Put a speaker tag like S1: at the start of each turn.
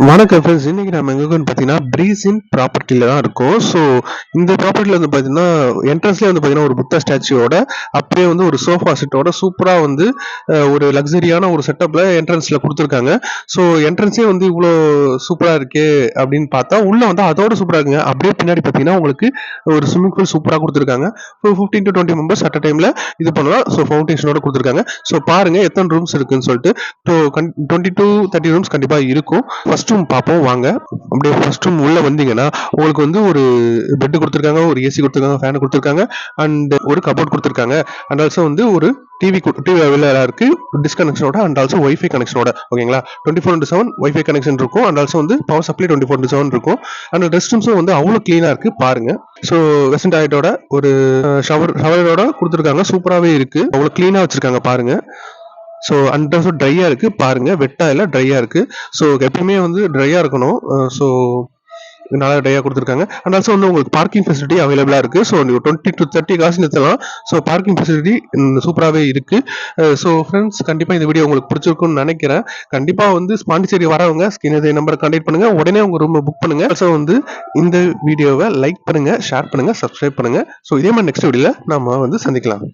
S1: வணக்கம் ஃப்ரெண்ட்ஸ். இன்னைக்கு நம்ம எங்க இருக்கோம்னு பார்த்தீங்கன்னா, பிரீஸ் இன் ப்ராப்பர்ட்டில தான் இருக்கோம். ஸோ இந்த ப்ராப்பர்ட்டில வந்து பார்த்தீங்கன்னா, என்ட்ரன்ஸ்லேயே வந்து பார்த்தீங்கன்னா, ஒரு புத்தா ஸ்டாச்சுவோட அப்படியே வந்து ஒரு சோஃபா செட்டோட சூப்பரா வந்து ஒரு லக்ஸரியான ஒரு செட்டப்ல என்ட்ரன்ஸ்ல குடுத்துருக்காங்க. ஸோ என்ட்ரன்ஸே வந்து இவ்ளோ சூப்பரா இருக்கே அப்படின்னு பார்த்தா, உள்ள வந்து அதோட சூப்பரா இருக்குங்க. அப்படியே பின்னாடி பார்த்தீங்கன்னா, உங்களுக்கு ஒரு ஸ்விம்மிங் பூல் சூப்பரா குடுத்துருக்காங்க. So 15 to 20 members at a டைம்ல இது பண்ணலாம். ஸோ ஃபவுண்டேஷனோட குடுத்துருக்காங்க. ஸோ பாருங்க எத்தன ரூம்ஸ் இருக்குன்னு சொல்லிட்டு. 20 to 30 ரூம்ஸ் கண்டிப்பா இருக்கும். ஃபர்ஸ்ட் ரூம் பார்ப்போம் வாங்க. அப்படியே ஃபர்ஸ்ட் ரூம் உள்ள வந்தீங்கன்னா, உங்களுக்கு வந்து ஒரு பெட் குடுத்துருக்காங்க, ஒரு ஏசி குடுத்துருக்காங்க, ஃபேன் குடுத்துருக்காங்க, அண்ட் ஒரு கபோர்ட் குடுத்துருக்காங்க. அண்ட் ஆல்சோ வந்து ஒரு டிவி அவைலபிளா இருக்கு. டிஸ்கனெக்ஷனோட அண்ட் ஆல்சோ வைஃபை கனெக்ஷனோட. ஓகேங்களா? 24/7 வைஃபை கனெக்ஷன் இருக்கும். அண்ட் ஆல்சோ வந்து பவர் சப்ளை 24/7 இருக்கும். அண்ட் ரெஸ்ட் ரூம்ஸும் வந்து அவ்வளோ கிளீனா இருக்கு பாருங்க. ஸோ வெஸ்டர்ன் டாய்லெட்டோட ஒரு ஷவரோட குடுத்துருக்காங்க. சூப்பராவே இருக்கு. அவ்வளோ கிளீனா வச்சிருக்காங்க பாருங்க. ஸோ அண்ட் ஆல்சோ ட்ரையா இருக்கு பாருங்க. வெட்டா இல்ல, ட்ரையா இருக்கு. ஸோ எப்பயுமே வந்து ட்ரையா இருக்கணும். ஸோ நல்லா ட்ரையா குடுத்துருக்காங்க. அண்ட் ஆல்சோ வந்து உங்களுக்கு பார்க்கிங் ஃபெசிலிட்டி அவைலபிளா இருக்கு. ஸோ நீங்க 20 to 30 காசு நிறுத்தலாம். ஸோ பார்க்கிங் ஃபெசிலிட்டி சூப்பராவே இருக்கு. ஸோ ஃப்ரெண்ட்ஸ், கண்டிப்பா இந்த வீடியோ உங்களுக்கு பிடிச்சிருக்கும்னு நினைக்கிறேன். கண்டிப்பா வந்து பாண்டிச்சேரி வரவங்க இதே நம்பரை கான்டாக்ட் பண்ணுங்க. உடனே உங்க ரூமை புக் பண்ணுங்க. ஆல்சோ வந்து இந்த வீடியோவை லைக் பண்ணுங்க, ஷேர் பண்ணுங்க, சப்ஸ்கிரைப் பண்ணுங்க. ஸோ இதே மாதிரி நெக்ஸ்ட் வீடியோல நாம வந்து சந்திக்கலாம்.